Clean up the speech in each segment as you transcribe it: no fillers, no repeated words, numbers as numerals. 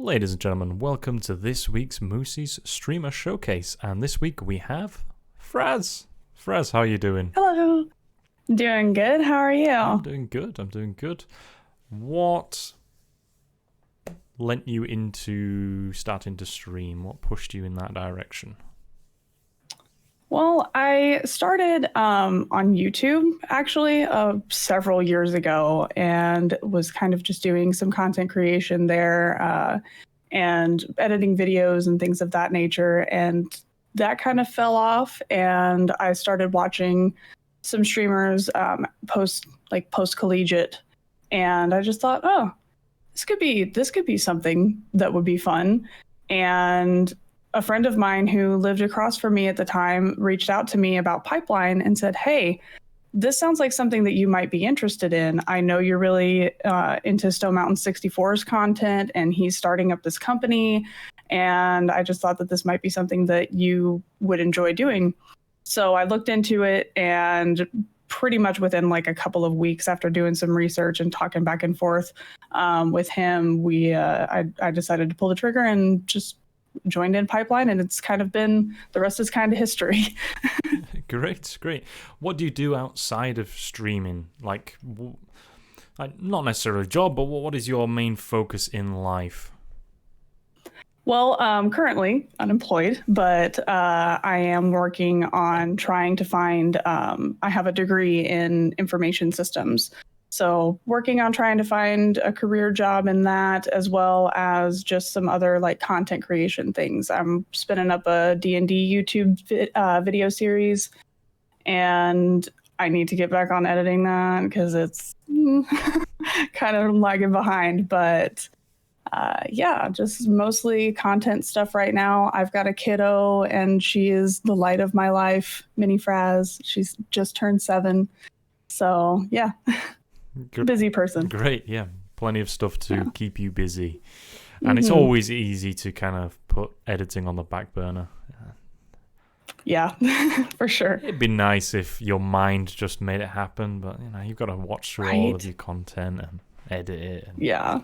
Ladies and gentlemen, welcome to this week's moos3h's Streamer Showcase. And this week we have Fraz. Fraz, how are you doing? Hello. Doing good. How are you? I'm doing good. What lent you into starting to stream? What pushed you in that direction? Well, I started on YouTube actually several years ago and was kind of just doing some content creation there and editing videos and things of that nature. And that kind of fell off. And I started watching some streamers post collegiate. And I just thought, oh, this could be something that would be fun. And a friend of mine who lived across from me at the time reached out to me about Pipeline and said, hey, this sounds like something that you might be interested in. I know you're really into Stone Mountain 64's content, and he's starting up this company. And I just thought that this might be something that you would enjoy doing. So I looked into it, and pretty much within like a couple of weeks after doing some research and talking back and forth with him, I decided to pull the trigger and just joined in Pipeline, and it's kind of been, the rest is kind of history. Great. What do you do outside of streaming? Like not necessarily a job, but what is your main focus in life? Well, currently unemployed, but I am working on trying to find, I have a degree in information systems. So working on trying to find a career job in that, as well as just some other like content creation things. I'm spinning up a DnD YouTube video series, and I need to get back on editing that because it's kind of lagging behind. But yeah, just mostly content stuff right now. I've got a kiddo, and she is the light of my life, Mini Fraz. She's just turned 7. So yeah. Busy person. Great, yeah. Plenty of stuff to keep you busy. And it's always easy to kind of put editing on the back burner. Yeah, for sure. It'd be nice if your mind just made it happen, but you've got to watch through all of your content and edit it. Yeah.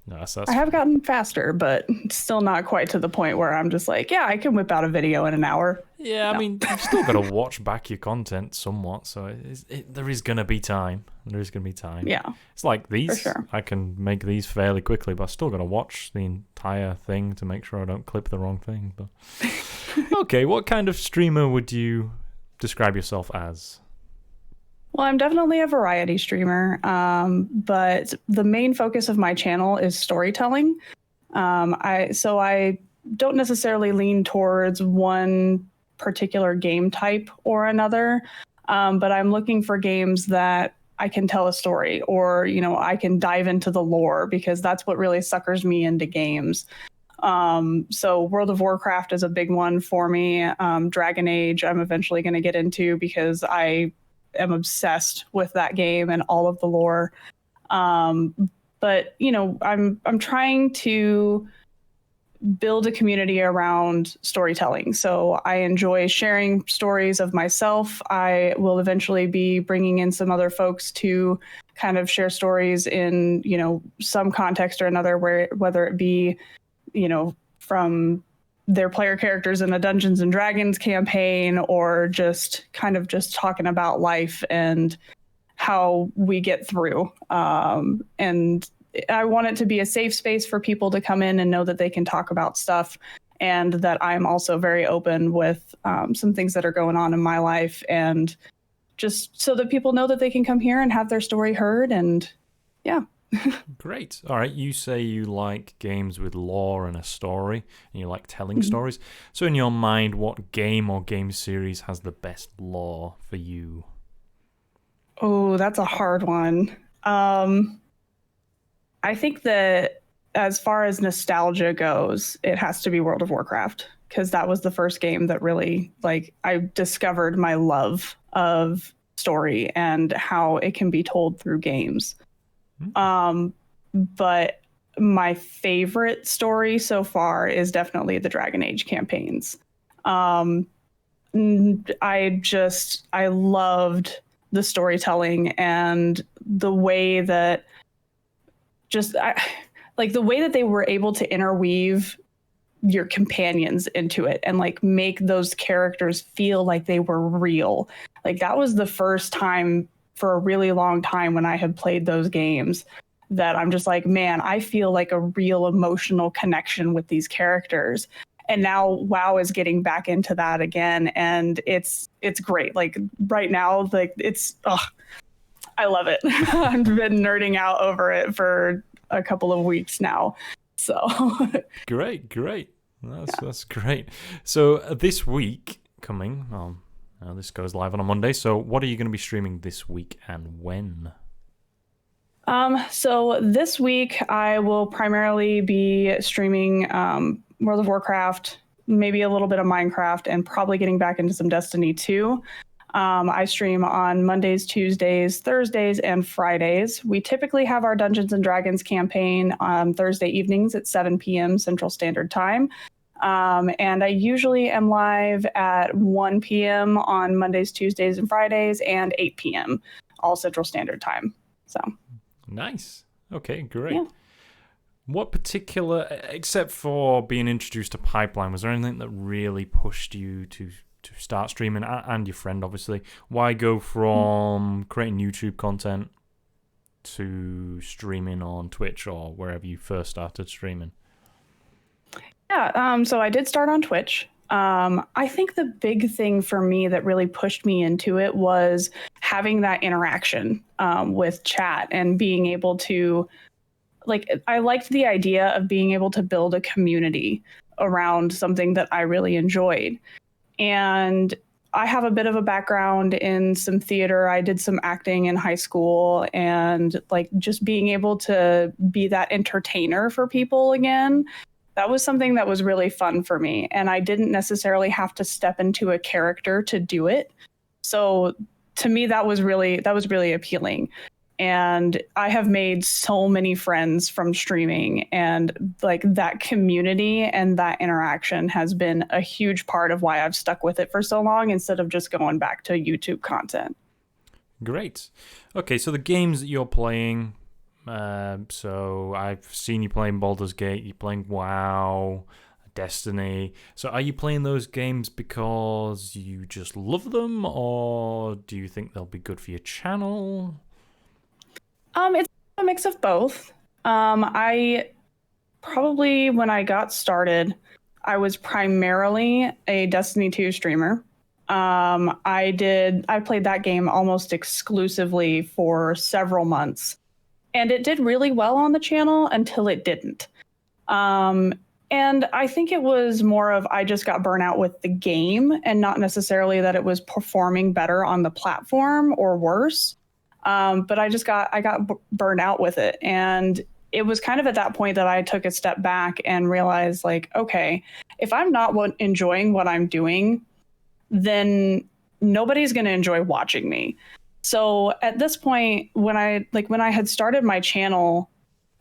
No, that's I have gotten faster, but still not quite to the point where I'm just like, yeah, I can whip out a video in an hour. Yeah, no. I mean, you've still got to watch back your content somewhat, so there is going to be time. Yeah. It's like these. For sure. I can make these fairly quickly, but I still got to watch the entire thing to make sure I don't clip the wrong thing. But okay, what kind of streamer would you describe yourself as? Well, I'm definitely a variety streamer, but the main focus of my channel is storytelling. I don't necessarily lean towards one particular game type or another, but I'm looking for games that I can tell a story, or I can dive into the lore, because that's what really suckers me into games. So World of Warcraft is a big one for me. Dragon Age I'm eventually going to get into because I am obsessed with that game and all of the lore. But I'm trying to build a community around storytelling. So I enjoy sharing stories of myself. I will eventually be bringing in some other folks to kind of share stories in, some context or another, whether it be, from their player characters in a Dungeons and Dragons campaign, or just talking about life and how we get through. And I want it to be a safe space for people to come in and know that they can talk about stuff, and that I'm also very open with some things that are going on in my life, and just so that people know that they can come here and have their story heard. And yeah. Great. All right. You say you like games with lore and a story, and you like telling stories. So in your mind, what game or game series has the best lore for you? Oh, that's a hard one. I think that as far as nostalgia goes, it has to be World of Warcraft, because that was the first game that really, I discovered my love of story and how it can be told through games. But my favorite story so far is definitely the Dragon Age campaigns. I loved the storytelling and the way that like the way that they were able to interweave your companions into it and like make those characters feel like they were real. Like that was the first time for a really long time when I had played those games that I'm just like, man, I feel like a real emotional connection with these characters. And now WoW is getting back into that again, and it's great. Like right now, like I love it. I've been nerding out over it for a couple of weeks now. So Great. That's great. So this week coming, this goes live on a Monday. So what are you going to be streaming this week and when? So this week I will primarily be streaming World of Warcraft, maybe a little bit of Minecraft, and probably getting back into some Destiny 2. I stream on Mondays, Tuesdays, Thursdays, and Fridays. We typically have our Dungeons and Dragons campaign on Thursday evenings at 7 p.m. Central Standard Time. And I usually am live at 1 p.m. on Mondays, Tuesdays, and Fridays, and 8 p.m. all Central Standard Time. So nice. Okay, great. Yeah. What particular, except for being introduced to Pipeline, was there anything that really pushed you to start streaming, and your friend obviously? Why go from creating YouTube content to streaming on Twitch or wherever you first started streaming? Yeah, so I did start on Twitch. I think the big thing for me that really pushed me into it was having that interaction with chat and being able to, like, I liked the idea of being able to build a community around something that I really enjoyed. And I have a bit of a background in some theater. I did some acting in high school, and like just being able to be that entertainer for people again, that was something that was really fun for me. And I didn't necessarily have to step into a character to do it. So to me, that was really appealing. And I have made so many friends from streaming, and like that community and that interaction has been a huge part of why I've stuck with it for so long instead of just going back to YouTube content. Great. Okay, so the games that you're playing, so I've seen you playing Baldur's Gate, you're playing WoW, Destiny. So are you playing those games because you just love them, or do you think they'll be good for your channel? It's a mix of both. I probably, when I got started, I was primarily a Destiny 2 streamer. I played that game almost exclusively for several months, and it did really well on the channel until it didn't. And I think it was more of I just got burnt out with the game and not necessarily that it was performing better on the platform or worse. But I got burned out with it. And it was kind of at that point that I took a step back and realized, like, okay, if I'm not enjoying what I'm doing, then nobody's going to enjoy watching me. So at this point, when I had started my channel,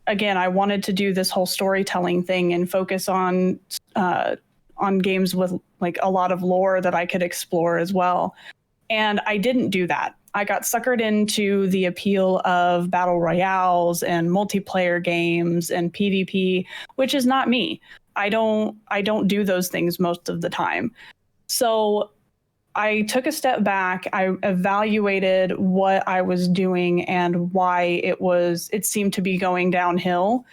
again, I wanted to do this whole storytelling thing and focus on games with like a lot of lore that I could explore as well. And I didn't do that. I got suckered into the appeal of battle royales and multiplayer games and PvP, which is not me. I don't do those things most of the time. So I took a step back. I evaluated what I was doing and why it seemed to be going downhill,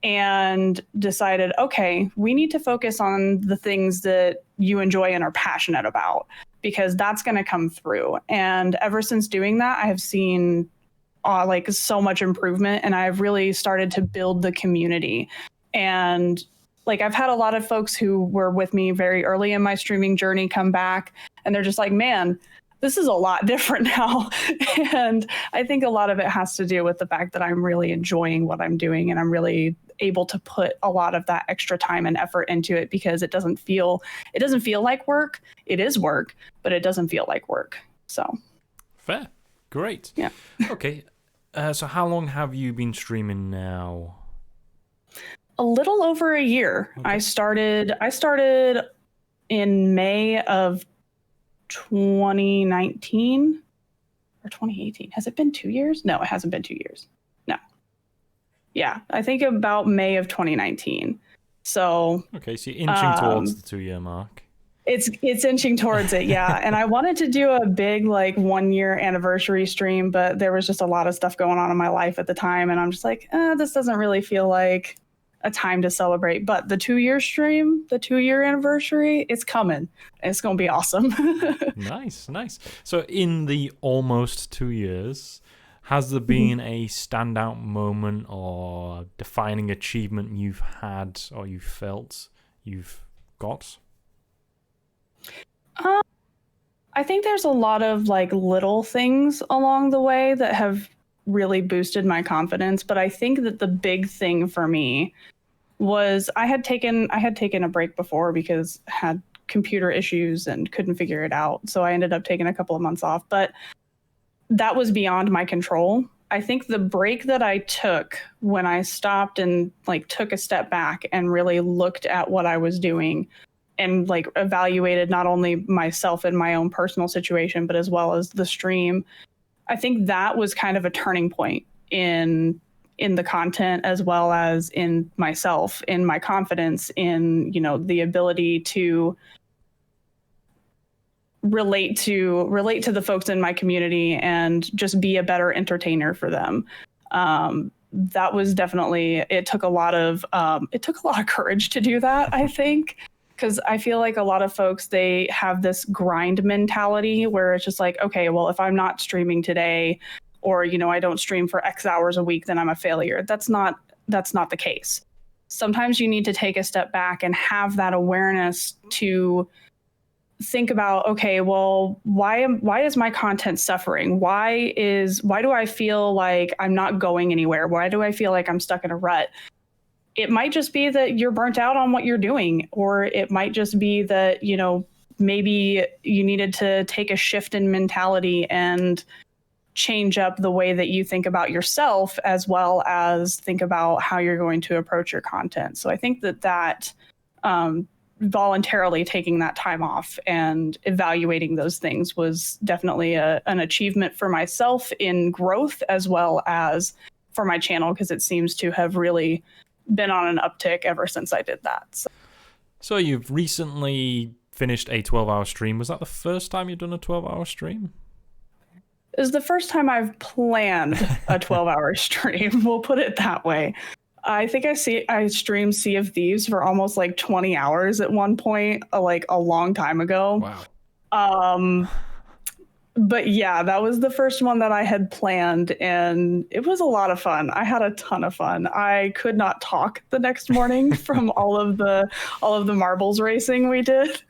and decided, okay, we need to focus on the things that you enjoy and are passionate about, because that's going to come through. And ever since doing that, I have seen like so much improvement, and I've really started to build the community. And like I've had a lot of folks who were with me very early in my streaming journey come back, and they're just like, man, this is a lot different now. And I think a lot of it has to do with the fact that I'm really enjoying what I'm doing, and I'm really able to put a lot of that extra time and effort into it, because it doesn't feel like work. It is work, but it doesn't feel like work. So fair. Great. Yeah. Okay. So how long have you been streaming now? A little over a year. Okay. I started in May of 2019 or 2018. Has it been 2 years? No, it hasn't been 2 years. No. Yeah, I think about May of 2019. So Okay, so you're inching towards the 2-year mark. it's inching towards it, yeah. And I wanted to do a big like 1-year anniversary stream, but there was just a lot of stuff going on in my life at the time, and I'm just like, this doesn't really feel like a time to celebrate. But the 2-year stream, the 2-year anniversary, it's coming. It's gonna be awesome. Nice. So in the almost 2 years, has there been a standout moment or defining achievement you've had or you felt you've got? I think there's a lot of like little things along the way that have really boosted my confidence, but I think that the big thing for me was I had taken a break before because I had computer issues and couldn't figure it out. So I ended up taking a couple of months off, but that was beyond my control. I think the break that I took when I stopped and like took a step back and really looked at what I was doing and like evaluated not only myself and my own personal situation, but as well as the stream. I think that was kind of a turning point in the content, as well as in myself, in my confidence, in, you know, the ability to relate to the folks in my community and just be a better entertainer for them. That was definitely, it took a lot of courage to do that, I think. Because I feel like a lot of folks, they have this grind mentality where it's just like, okay, well, if I'm not streaming today, or, you know, I don't stream for X hours a week, then I'm a failure. That's not the case. Sometimes you need to take a step back and have that awareness to think about, okay, well, why is my content suffering? Why do I feel like I'm not going anywhere? Why do I feel like I'm stuck in a rut? It might just be that you're burnt out on what you're doing, or it might just be that, you know, maybe you needed to take a shift in mentality and change up the way that you think about yourself, as well as think about how you're going to approach your content. So I think that voluntarily taking that time off and evaluating those things was definitely an achievement for myself in growth, as well as for my channel, because it seems to have really been on an uptick ever since I did that. So you've recently finished a 12-hour stream. Was that the first time you've done a 12-hour stream? It was the first time I've planned a 12-hour stream. We'll put it that way. I think I streamed Sea of Thieves for almost like 20 hours at one point, like a long time ago. Wow. But yeah, that was the first one that I had planned, and it was a lot of fun. I had a ton of fun. I could not talk the next morning from all of the marbles racing we did.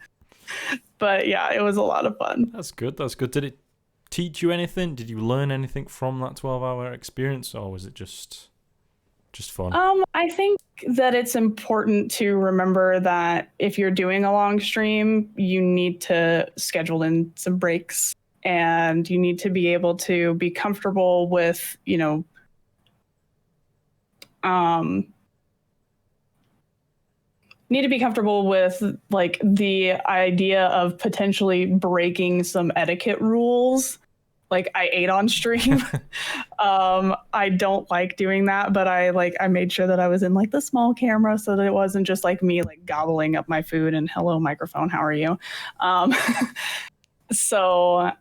But yeah, it was a lot of fun. That's good. Did it teach you anything? Did you learn anything from that 12-hour experience, or was it just fun? I think that it's important to remember that if you're doing a long stream, you need to schedule in some breaks. And you need to be able to be comfortable with, you know, need to be comfortable with like the idea of potentially breaking some etiquette rules. Like I ate on stream. I don't like doing that, but I made sure that I was in like the small camera so that it wasn't just like me like gobbling up my food and hello microphone, how are you? So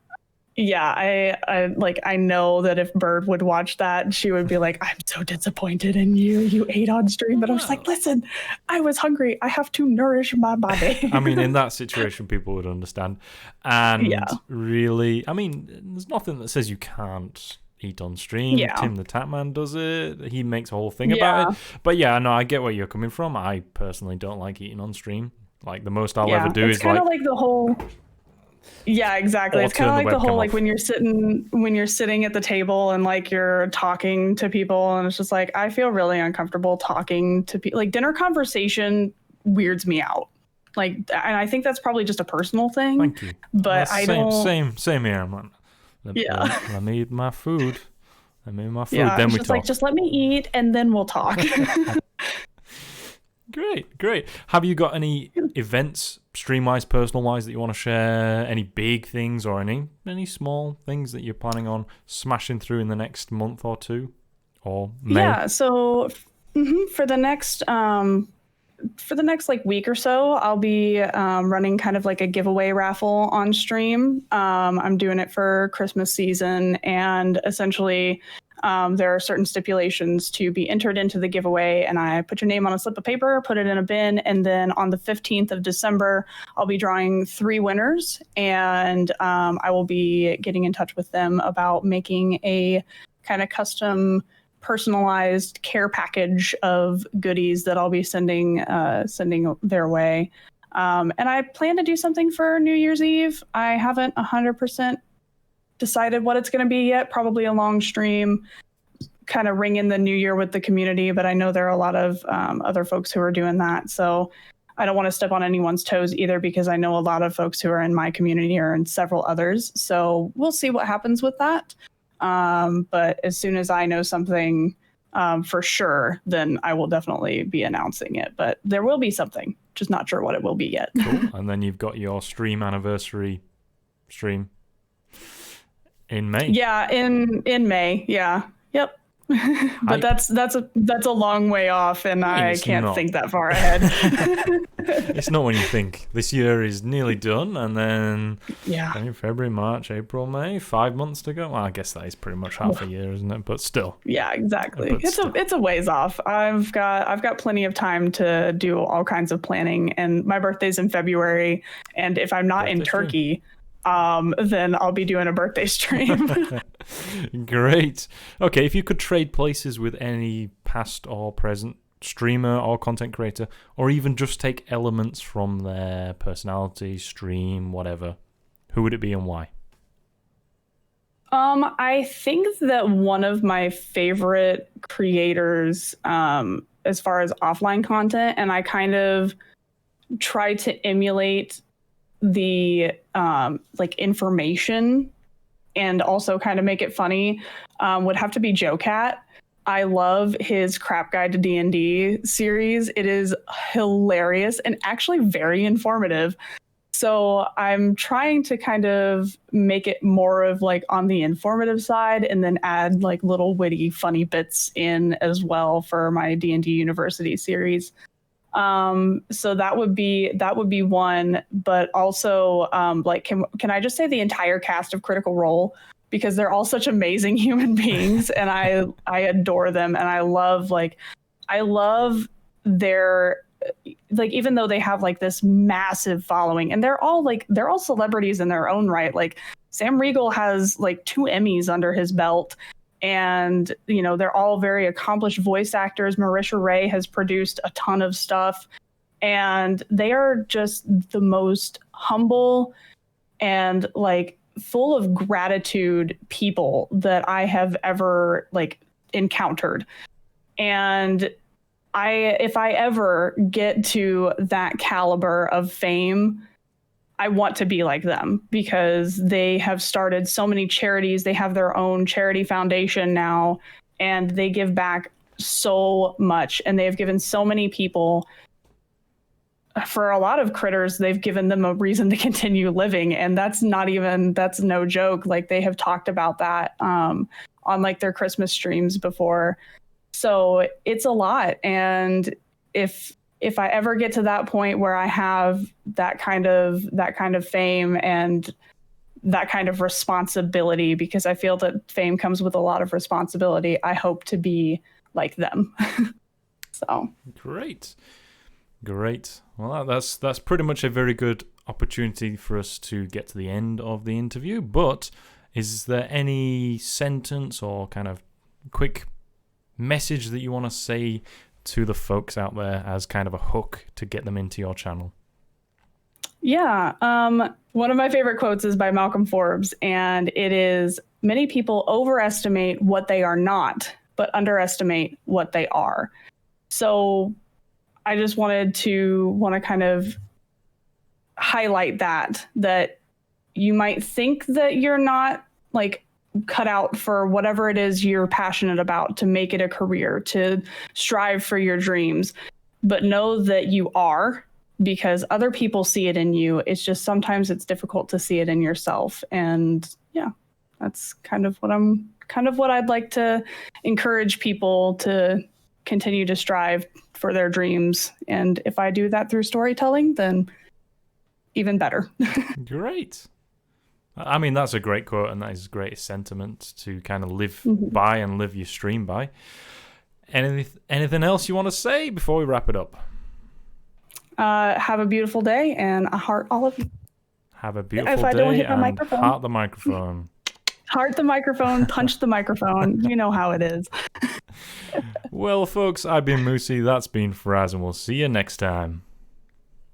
yeah, I know that if Bird would watch that, she would be like, I'm so disappointed in you. You ate on stream. But I was like, listen, I was hungry. I have to nourish my body. I mean, in that situation, people would understand. And really, I mean, there's nothing that says you can't eat on stream. Yeah. Tim the Tatman does it. He makes a whole thing about it. But yeah, no, I get where you're coming from. I personally don't like eating on stream. Like the most I'll ever do is kind of like the whole... Yeah, exactly. It's kind of like the whole like when you're sitting at the table and like you're talking to people, and it's just like I feel really uncomfortable talking to people. Like dinner conversation weirds me out. Like, and I think that's probably just a personal thing. Thank you. But I don't. Same here, man. Let me eat my food. Then we talk. Like, just let me eat and then we'll talk. Great. Have you got any events, stream-wise, personal-wise, that you want to share? Any big things or any small things that you're planning on smashing through in the next month or two? or May? Yeah, so for the next like week or so, I'll be running kind of like a giveaway raffle on stream. I'm doing it for Christmas season, and essentially there are certain stipulations to be entered into the giveaway, and I put your name on a slip of paper, put it in a bin, and then on the 15th of December, I'll be drawing 3 winners, and I will be getting in touch with them about making a kind of custom personalized care package of goodies that I'll be sending their way. And I plan to do something for New Year's Eve. I haven't 100% decided what it's going to be yet. Probably a long stream, kind of ring in the new year with the community. But I know there are a lot of other folks who are doing that. So I don't want to step on anyone's toes either, because I know a lot of folks who are in my community are in several others. So we'll see what happens with that. But as soon as I know something for sure, then I will definitely be announcing it. But there will be something, just not sure what it will be yet. Cool. And then you've got your stream anniversary stream in May. Yeah, in May. Yeah. Yep. But that's a long way off, and I can't think that far ahead. It's not when you think. This year is nearly done, and then January, February, March, April, May, 5 months to go. Well, I guess that is pretty much half a year, isn't it? But still. Yeah, exactly. It's a ways off. I've got plenty of time to do all kinds of planning, and my birthday's in February, and if I'm not in Turkey, then I'll be doing a birthday stream. Great. Okay, if you could trade places with any past or present streamer or content creator, or even just take elements from their personality, stream, whatever, who would it be and why? I think that one of my favorite creators, as far as offline content, and I kind of try to emulate the like information and also kind of make it funny, would have to be Joe Cat. I love his Crap Guide to D&D series. It is hilarious and actually very informative. So I'm trying to kind of make it more of like on the informative side, and then add like little witty, funny bits in as well for my D&D University series. So that would be one, but also like can I just say the entire cast of Critical Role, because they're all such amazing human beings, and I adore them, and I love their, like, even though they have like this massive following, and they're all celebrities in their own right. Like Sam Riegel has like 2 Emmys under his belt, and they're all very accomplished voice actors. Marisha Ray has produced a ton of stuff, and they are just the most humble and like full of gratitude people that I have ever like encountered. And if I ever get to that caliber of fame, I want to be like them, because they have started so many charities. They have their own charity foundation now, and they give back so much, and they've given so many people. For a lot of critters, they've given them a reason to continue living, and that's no joke. Like, they have talked about that on like their Christmas streams before. So it's a lot, and if I ever get to that point where I have that kind of fame and that kind of responsibility, because I feel that fame comes with a lot of responsibility, I hope to be like them. So great. Well, that's pretty much a very good opportunity for us to get to the end of the interview. But is there any sentence or kind of quick message that you want to say to the folks out there as kind of a hook to get them into your channel? Yeah. One of my favorite quotes is by Malcolm Forbes, and it is, "Many people overestimate what they are not, but underestimate what they are." So I just want to kind of highlight that you might think that you're not like cut out for whatever it is you're passionate about, to make it a career, to strive for your dreams, but know that you are, because other people see it in you. It's just sometimes it's difficult to see it in yourself. And yeah, that's kind of what I'm kind of what I'd like to encourage people to continue to strive for their dreams. And if I do that through storytelling, then even better. Great. I mean, that's a great quote, and that is a great sentiment to kind of live Mm-hmm. by and live your stream by. Anything else you want to say before we wrap it up? Have a beautiful day, and I heart all of you. Have a beautiful If I day don't hit my and microphone. heart the microphone. Heart the microphone, punch the microphone. You know how it is. Well, folks, I've been Moosey, that's been Fraz, and we'll see you next time.